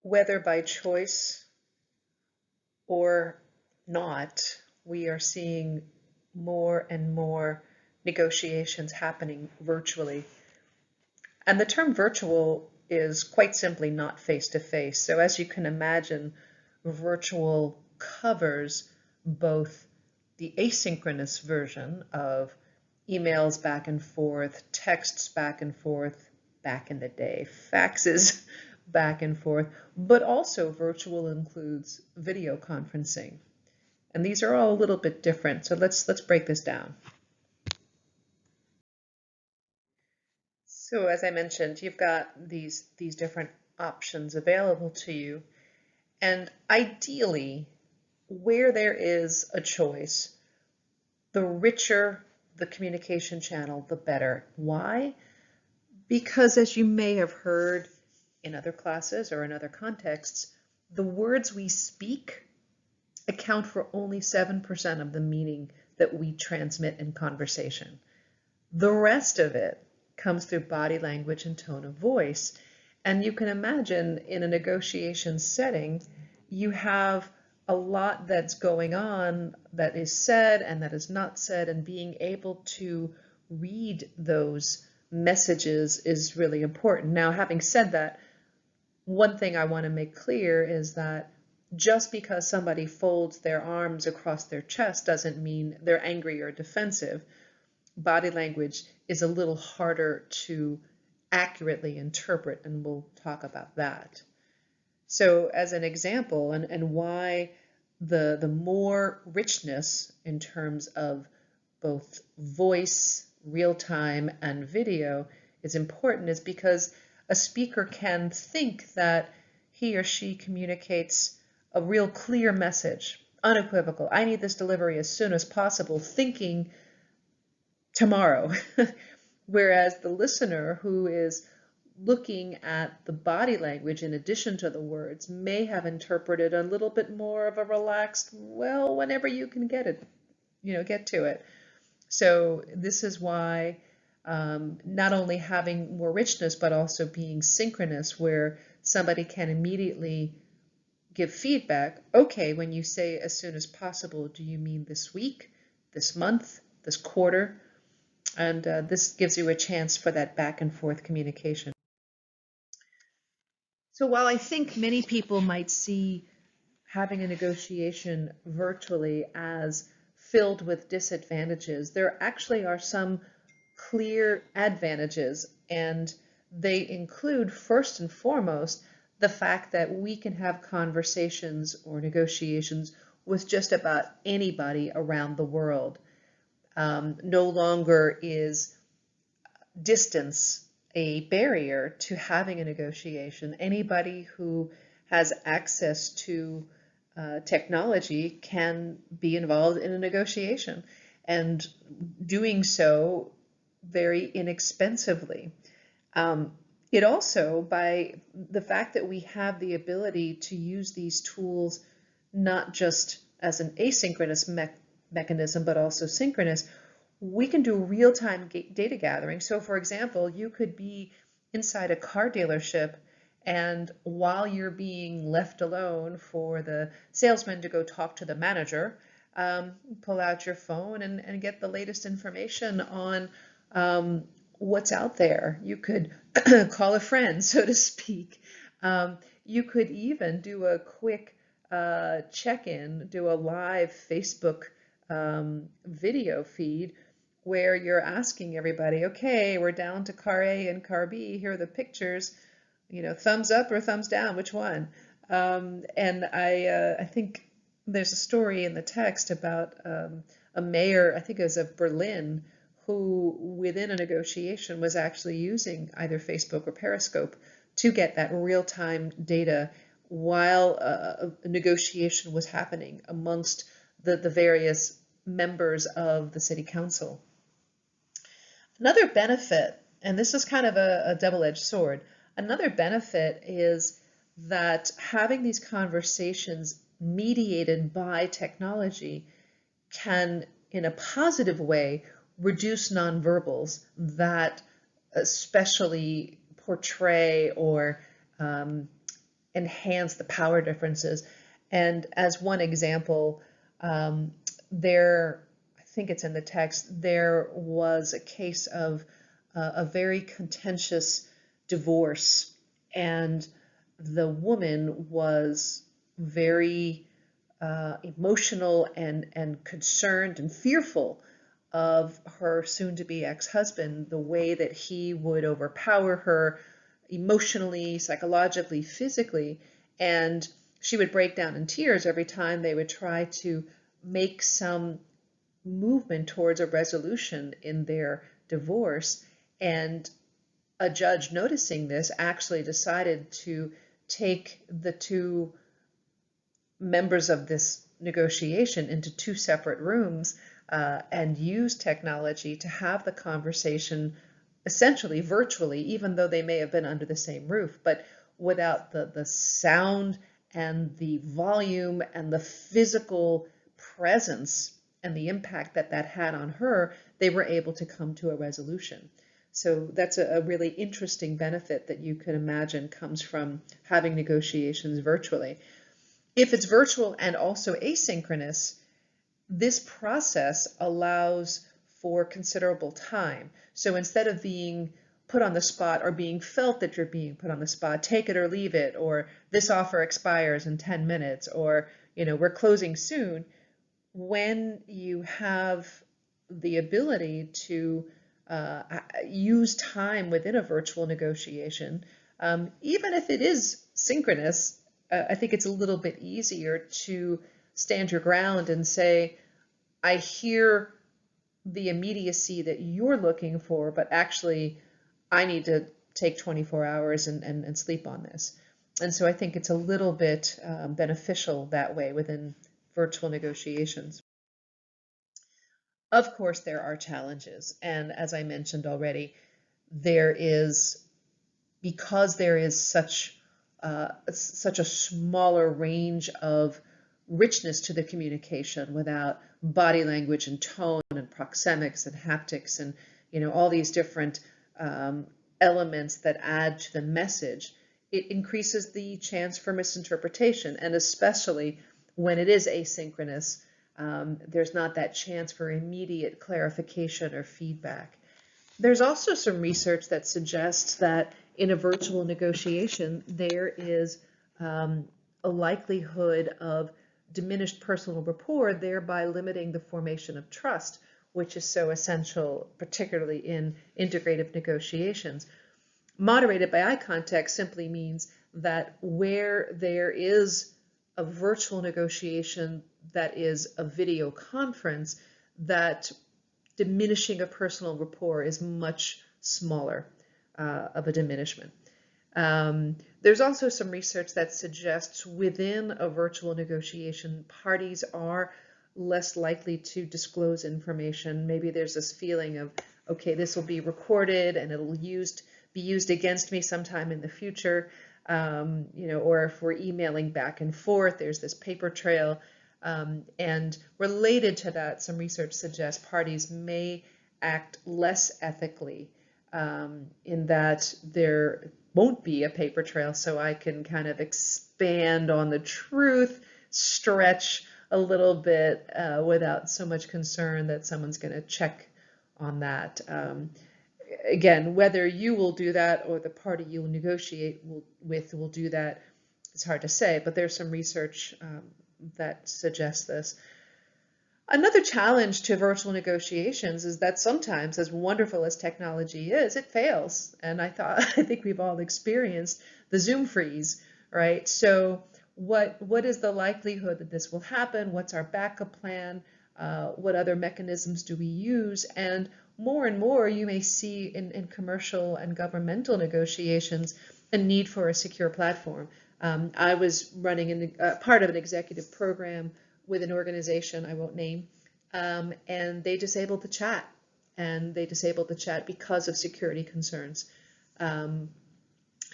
whether by choice or not, we are seeing more and more negotiations happening virtually. And the term virtual is quite simply not face-to-face. So as you can imagine, virtual covers both the asynchronous version of emails back and forth, texts back and forth, back in the day, faxes back and forth, but also virtual includes video conferencing. And these are all a little bit different. So let's break this down. So as I mentioned, you've got these different options available to you. And ideally, where there is a choice, the richer the communication channel, the better. Why? Because as you may have heard in other classes or in other contexts, the words we speak account for only 7% of the meaning that we transmit in conversation. The rest of it comes through body language and tone of voice. And you can imagine in a negotiation setting, you have a lot that's going on that is said and that is not said, and being able to read those messages is really important. Now, having said that, one thing I want to make clear is that just because somebody folds their arms across their chest doesn't mean they're angry or defensive. Body language is a little harder to accurately interpret, and we'll talk about that. So as an example, and why the more richness in terms of both voice, real time, and video is important is because a speaker can think that he or she communicates a real clear message, unequivocal. I need this delivery as soon as possible, thinking tomorrow. Whereas the listener who is looking at the body language in addition to the words may have interpreted a little bit more of a relaxed, well, whenever you can get it, get to it. So this is why not only having more richness, but also being synchronous, where somebody can immediately give feedback. Okay, when you say as soon as possible, do you mean this week, this month, this quarter? And this gives you a chance for that back and forth communication. So while I think many people might see having a negotiation virtually as filled with disadvantages, there actually are some clear advantages, and they include, first and foremost, the fact that we can have conversations or negotiations with just about anybody around the world. No longer is distance a barrier to having a negotiation. Anybody who has access to technology can be involved in a negotiation, and doing so very inexpensively. It also, by the fact that we have the ability to use these tools not just as an asynchronous mechanism, but also synchronous, we can do real-time data gathering. So for example, you could be inside a car dealership, and while you're being left alone for the salesman to go talk to the manager, pull out your phone and get the latest information on what's out there. You could call a friend, so to speak. You could even do a quick check-in, do a live Facebook video feed where you're asking everybody, okay, we're down to car A and car B, here are the pictures, thumbs up or thumbs down, which one? And I think there's a story in the text about a mayor, I think it was of Berlin, who within a negotiation was actually using either Facebook or Periscope to get that real-time data while a negotiation was happening amongst the various members of the city council. Another benefit, and this is kind of a double-edged sword, another benefit is that having these conversations mediated by technology can, in a positive way, reduce nonverbals that especially portray or enhance the power differences. And as one example, there, I think it's in the text, there was a case of a very contentious divorce, and the woman was very emotional and concerned and fearful of her soon-to-be ex-husband, the way that he would overpower her emotionally, psychologically, physically, and she would break down in tears every time they would try to make some movement towards a resolution in their divorce. And a judge, noticing this, actually decided to take the two members of this negotiation into two separate rooms and use technology to have the conversation essentially virtually, even though they may have been under the same roof, but without the sound and the volume and the physical presence and the impact that that had on her, they were able to come to a resolution. So that's a really interesting benefit that you can imagine comes from having negotiations virtually. If it's virtual and also asynchronous, this process allows for considerable time. So instead of being put on the spot or being felt that you're being put on the spot, take it or leave it, or this offer expires in 10 minutes, or we're closing soon, when you have the ability to use time within a virtual negotiation, even if it is synchronous, I think it's a little bit easier to stand your ground and say, I hear the immediacy that you're looking for, but actually I need to take 24 hours and sleep on this. And so I think it's a little bit beneficial that way within virtual negotiations. Of course, there are challenges. And as I mentioned already, because there is such a smaller range of richness to the communication without body language and tone and proxemics and haptics and all these different elements that add to the message, it increases the chance for misinterpretation. And especially when it is asynchronous, there's not that chance for immediate clarification or feedback. There's also some research that suggests that in a virtual negotiation, there is a likelihood of diminished personal rapport, thereby limiting the formation of trust, which is so essential, particularly in integrative negotiations. Moderated by eye contact simply means that where there is a virtual negotiation that is a video conference, that diminishing of personal rapport is much smaller of a diminishment. There's also some research that suggests within a virtual negotiation, parties are less likely to disclose information. Maybe there's this feeling of, okay, this will be recorded and it'll be used against me sometime in the future. Or if we're emailing back and forth, there's this paper trail. And related to that, some research suggests parties may act less ethically in that there won't be a paper trail, so I can kind of expand on the truth, stretch a little bit without so much concern that someone's going to check on that. Again, whether you will do that or the party you will negotiate with will do that, it's hard to say, but there's some research that suggests this. Another challenge to virtual negotiations is that sometimes, as wonderful as technology is, it fails. And I think we've all experienced the Zoom freeze, right? So what is the likelihood that this will happen? What's our backup plan? What other mechanisms do we use? And more, you may see in commercial and governmental negotiations a need for a secure platform. I was running part of an executive program with an organization I won't name, and they disabled the chat. And they disabled the chat because of security concerns. And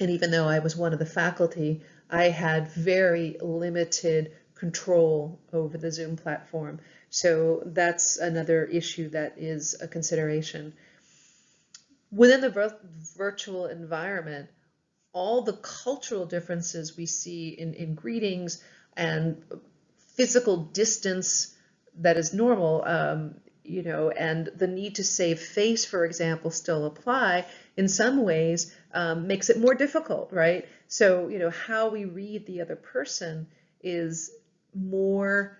even though I was one of the faculty, I had very limited control over the Zoom platform. So that's another issue that is a consideration. Within the virtual environment, all the cultural differences we see in greetings and physical distance that is normal, and the need to save face, for example, still apply in some ways, makes it more difficult, right? So, how we read the other person is more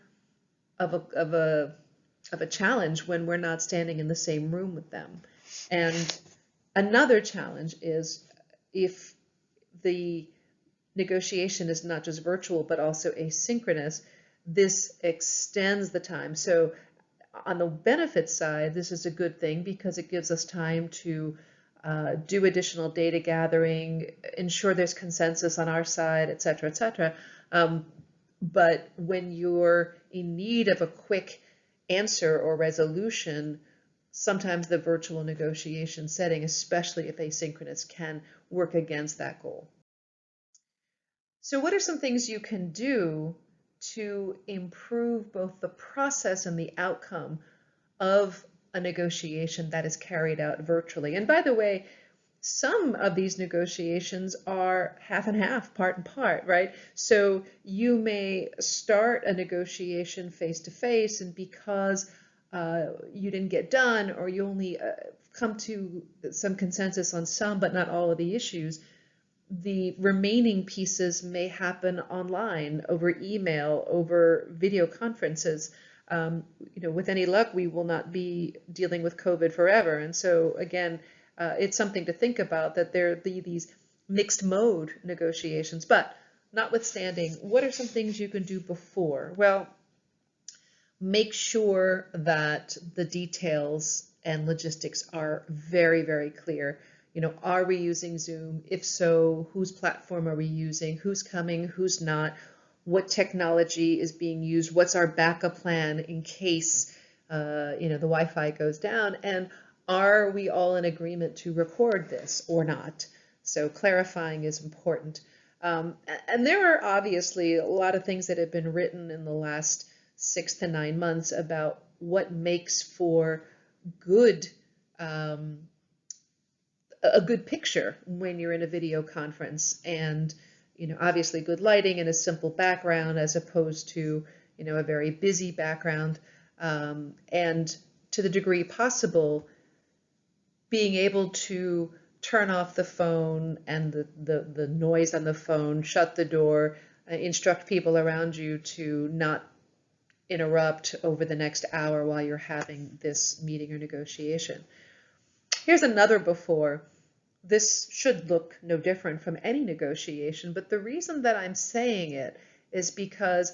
of a challenge when we're not standing in the same room with them. And another challenge is if the negotiation is not just virtual but also asynchronous, this extends the time. So on the benefit side, this is a good thing because it gives us time to do additional data gathering, ensure there's consensus on our side, et cetera, et cetera. But when you're in need of a quick answer or resolution, sometimes the virtual negotiation setting, especially if asynchronous, can work against that goal. So what are some things you can do to improve both the process and the outcome of a negotiation that is carried out virtually? And by the way, some of these negotiations are half and half, part and part, right? So you may start a negotiation face to face, and because you didn't get done, or you only come to some consensus on some but not all of the issues, the remaining pieces may happen online, over email, over video conferences. With any luck, we will not be dealing with COVID forever. And so again, it's something to think about, that there be these mixed mode negotiations. But notwithstanding, what are some things you can do before? Well, make sure that the details and logistics are very, very clear. Are we using Zoom? If so, whose platform are we using? Who's coming? Who's not? What technology is being used? What's our backup plan in case the Wi-Fi goes down? And are we all in agreement to record this or not? So clarifying is important. And there are obviously a lot of things that have been written in the last 6 to 9 months about what makes for good a good picture when you're in a video conference, and obviously good lighting and a simple background as opposed to a very busy background, and to the degree possible being able to turn off the phone and the noise on the phone, shut the door, instruct people around you to not interrupt over the next hour while you're having this meeting or negotiation. Here's another before. This should look no different from any negotiation, but the reason that I'm saying it is because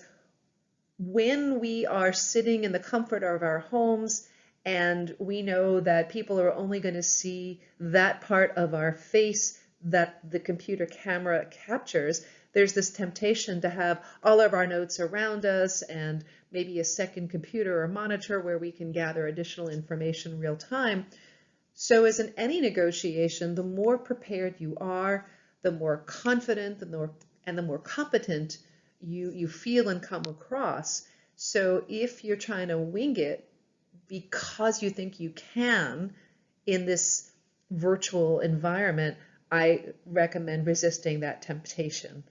when we are sitting in the comfort of our homes and we know that people are only going to see that part of our face that the computer camera captures, there's this temptation to have all of our notes around us and maybe a second computer or monitor where we can gather additional information real time. So as in any negotiation, the more prepared you are, the more confident and the more competent you feel and come across. So if you're trying to wing it because you think you can in this virtual environment, I recommend resisting that temptation.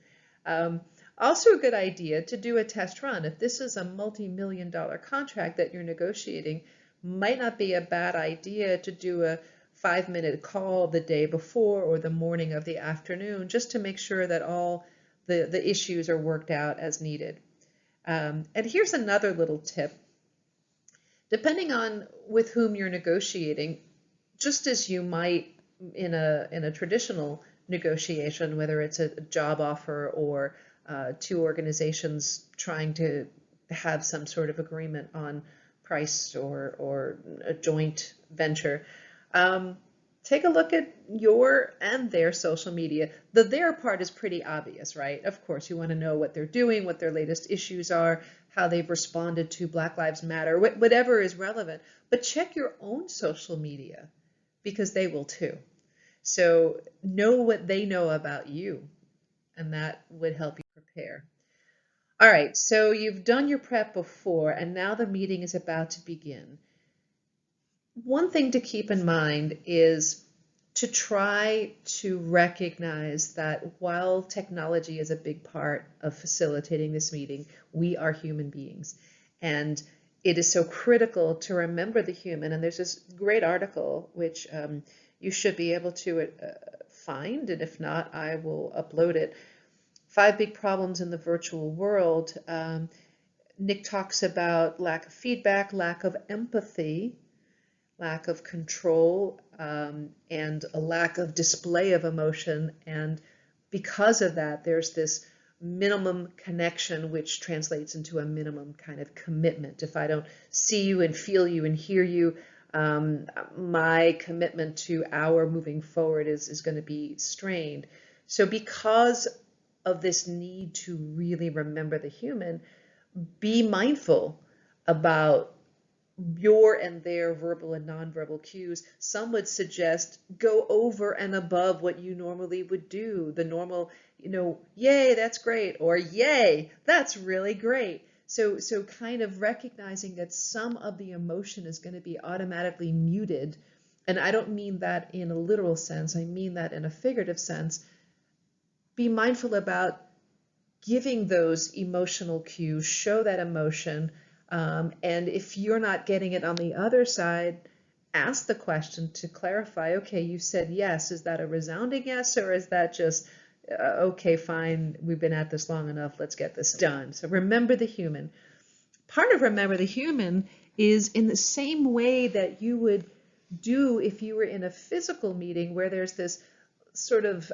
Also a good idea to do a test run. If this is a multi-million-dollar contract that you're negotiating, might not be a bad idea to do a 5-minute call the day before or the morning of the afternoon, just to make sure that all the issues are worked out as needed. And here's another little tip. Depending on with whom you're negotiating, just as you might in a traditional negotiation, whether it's a job offer or two organizations trying to have some sort of agreement on price or a joint venture, take a look at your and their social media. The their part is pretty obvious, right? Of course, you want to know what they're doing, what their latest issues are, how they've responded to Black Lives Matter, whatever is relevant. But check your own social media, because they will too. So know what they know about you, and that would help you prepare. All right, so you've done your prep before, and now the meeting is about to begin. One thing to keep in mind is to try to recognize that while technology is a big part of facilitating this meeting, we are human beings. And it is so critical to remember the human. And there's this great article, which you should be able to find, and if not, I will upload it. 5 big problems in the virtual world. Nick talks about lack of feedback, lack of empathy, lack of control, and a lack of display of emotion. And because of that, there's this minimum connection, which translates into a minimum kind of commitment. If I don't see you and feel you and hear you, my commitment to our moving forward is going to be strained. So because of this need to really remember the human, be mindful about your and their verbal and nonverbal cues. Some would suggest go over and above what you normally would do. The normal, yay, that's great, or yay, that's really great. So kind of recognizing that some of the emotion is going to be automatically muted. And I don't mean that in a literal sense, I mean that in a figurative sense. Be mindful about giving those emotional cues, show that emotion. And if you're not getting it on the other side, ask the question to clarify, okay, you said yes. Is that a resounding yes, or is that just, okay, fine, we've been at this long enough, let's get this done. So remember the human. Part of remember the human is in the same way that you would do if you were in a physical meeting where there's this sort of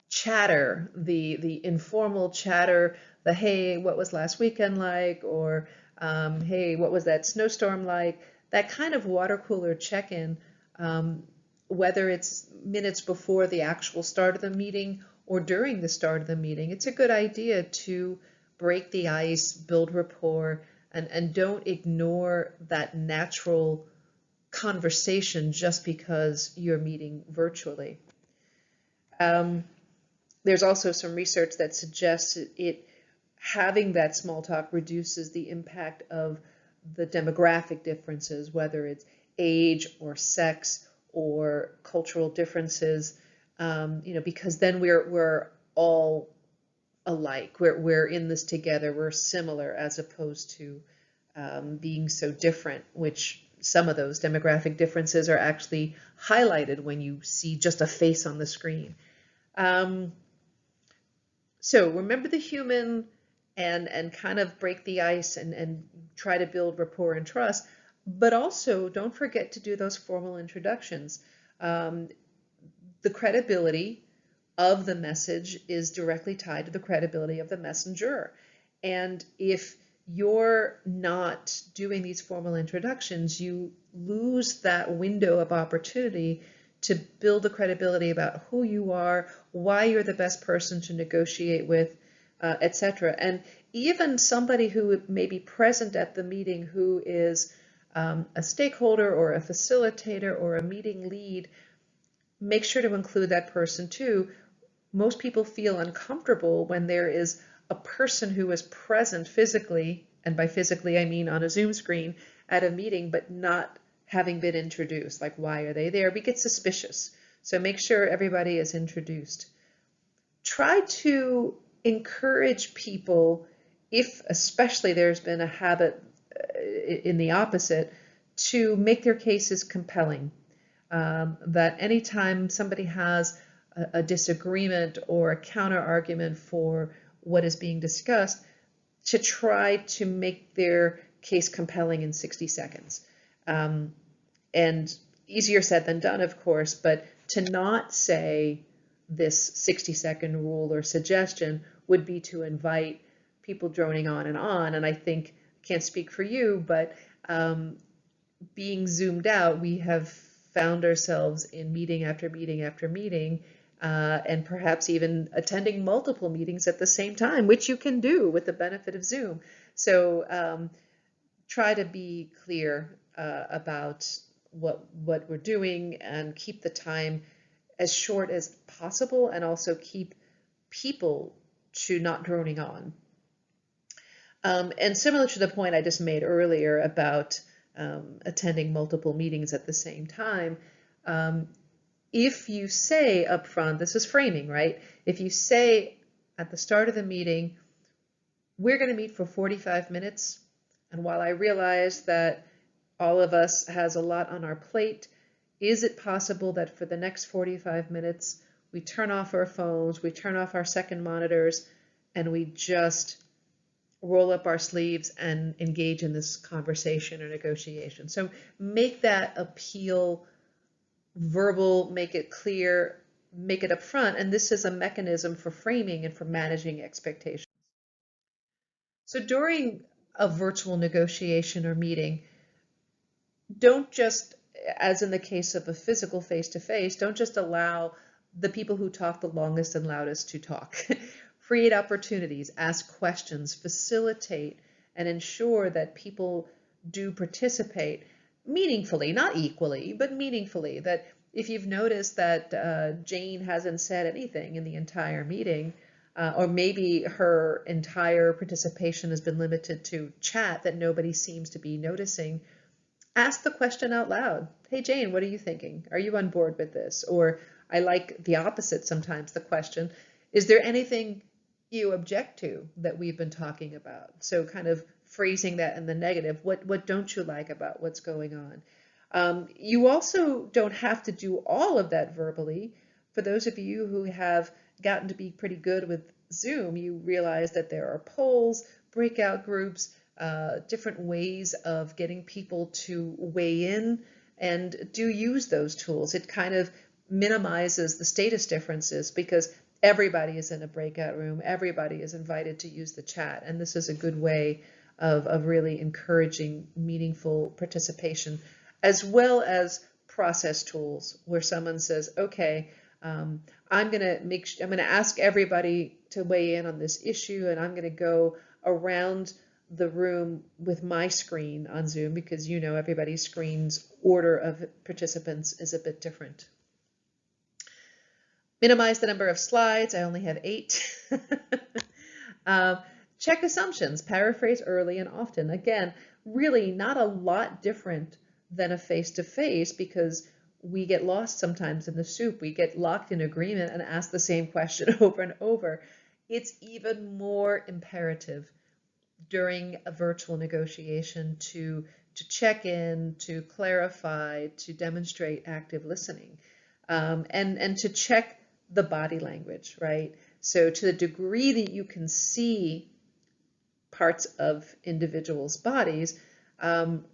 chatter, the informal chatter, the hey, what was last weekend like, or hey, what was that snowstorm like, that kind of water cooler check-in, whether it's minutes before the actual start of the meeting or during the start of the meeting. It's a good idea to break the ice, build rapport, and don't ignore that natural conversation just because you're meeting virtually. There's also some research that suggests having that small talk reduces the impact of the demographic differences, whether it's age or sex or cultural differences, because then we're all alike. We're in this together. We're similar, as opposed to being so different, which some of those demographic differences are actually highlighted when you see just a face on the screen. So remember the human and kind of break the ice and try to build rapport and trust, but also don't forget to do those formal introductions. The credibility of the message is directly tied to the credibility of the messenger. And if you're not doing these formal introductions, you lose that window of opportunity to build the credibility about who you are, why you're the best person to negotiate with, etc. And even somebody who may be present at the meeting who is a stakeholder or a facilitator or a meeting lead, make sure to include that person too. Most people feel uncomfortable when there is a person who is present physically, and by physically I mean on a Zoom screen, at a meeting, but not having been introduced. Like, why are they there? We get suspicious. So make sure everybody is introduced. Try to encourage people, if especially there's been a habit in the opposite, to make their cases compelling. That anytime somebody has a disagreement or a counter argument for what is being discussed, to try to make their case compelling in 60 seconds. And easier said than done, of course, but to not say this 60-second rule or suggestion would be to invite people droning on. And I think, can't speak for you, but being zoomed out, we have found ourselves in meeting after meeting after meeting, and perhaps even attending multiple meetings at the same time, which you can do with the benefit of Zoom. So try to be clear about what we're doing, and keep the time as short as possible, and also keep people to not droning on. And similar to the point I just made earlier about attending multiple meetings at the same time. If you say up front, this is framing, right? If you say at the start of the meeting, we're going to meet for 45 minutes, and while I realize that all of us has a lot on our plate, is it possible that for the next 45 minutes we turn off our phones, we turn off our second monitors, and we just roll up our sleeves and engage in this conversation or negotiation? So make that appeal verbal, make it clear, make it upfront, and this is a mechanism for framing and for managing expectations. So during a virtual negotiation or meeting, don't just, as in the case of a physical face-to-face, don't just allow the people who talk the longest and loudest to talk. Create opportunities, ask questions, facilitate, and ensure that people do participate meaningfully, not equally, but meaningfully. That if you've noticed that Jane hasn't said anything in the entire meeting, or maybe her entire participation has been limited to chat that nobody seems to be noticing, ask the question out loud. Hey, Jane, what are you thinking? Are you on board with this? Or I like the opposite sometimes, the question, is there anything you object to that we've been talking about? So kind of phrasing that in the negative. What don't you like about what's going on? You also don't have to do all of that verbally. For those of you who have gotten to be pretty good with Zoom, you realize that there are polls, breakout groups, different ways of getting people to weigh in, and do use those tools. It kind of minimizes the status differences because everybody is in a breakout room, everybody is invited to use the chat, and this is a good way of really encouraging meaningful participation, as well as process tools where someone says, okay, I'm going to ask everybody to weigh in on this issue, and I'm going to go around the room with my screen on Zoom, because you know everybody's screen's order of participants is a bit different. Minimize the number of slides. I only have 8. Check assumptions. Paraphrase early and often. Again, really not a lot different than a face-to-face, because we get lost sometimes in the soup. We get locked in agreement and ask the same question over and over. It's even more imperative during a virtual negotiation to check in, to clarify, to demonstrate active listening, and to check the body language, right? So to the degree that you can see parts of individuals' bodies,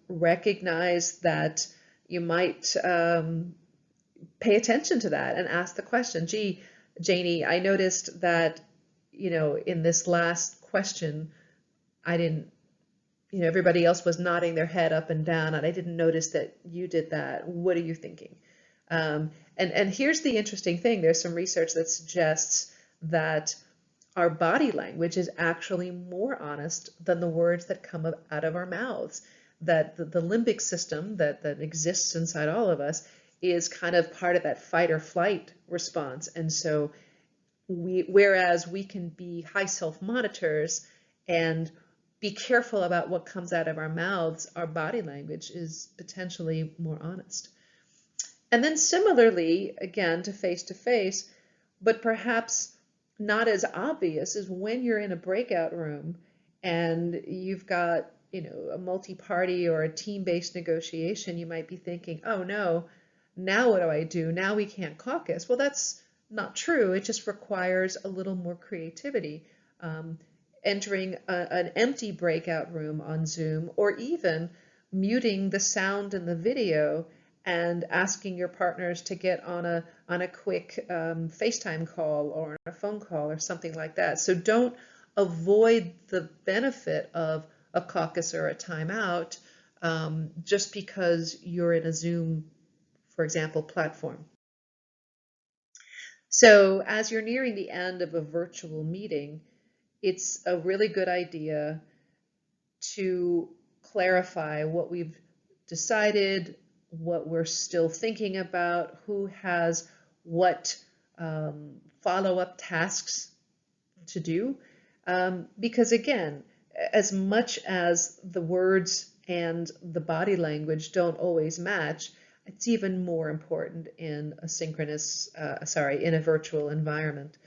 recognize that you might pay attention to that and ask the question, gee, Janie, I noticed that, in this last question, I didn't, everybody else was nodding their head up and down, and I didn't notice that you did that. What are you thinking? And here's the interesting thing. There's some research that suggests that our body language is actually more honest than the words that come out of our mouths. That the limbic system that exists inside all of us is kind of part of that fight or flight response. And so whereas we can be high self-monitors and be careful about what comes out of our mouths, our body language is potentially more honest. And then similarly, again, to face, but perhaps not as obvious, is when you're in a breakout room and you've got, a multi-party or a team-based negotiation, you might be thinking, oh no, now what do I do? Now we can't caucus. Well, that's not true. It just requires a little more creativity. Entering an empty breakout room on Zoom, or even muting the sound and the video and asking your partners to get on a quick FaceTime call or a phone call or something like that. So don't avoid the benefit of a caucus or a timeout just because you're in a Zoom, for example, platform. So as you're nearing the end of a virtual meeting, it's a really good idea to clarify what we've decided, what we're still thinking about, who has what follow-up tasks to do. Because again, as much as the words and the body language don't always match, it's even more important in a in a virtual environment.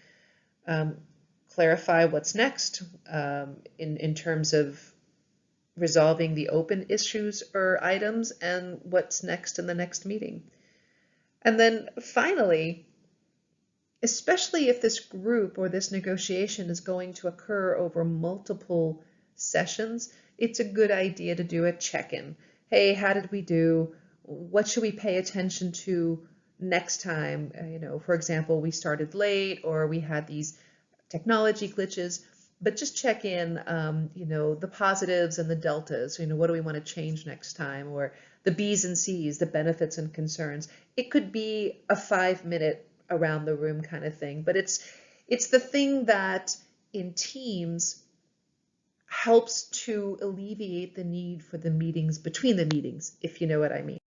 Clarify what's next in terms of resolving the open issues or items and what's next in the next meeting. And then finally, especially if this group or this negotiation is going to occur over multiple sessions, it's a good idea to do a check-in. Hey, how did we do? What should we pay attention to next time? For example, we started late or we had these technology glitches, but just check in, the positives and the deltas. What do we want to change next time? Or the B's and C's, the benefits and concerns. It could be a 5-minute around the room kind of thing, but it's the thing that in teams helps to alleviate the need for the meetings between the meetings, if you know what I mean.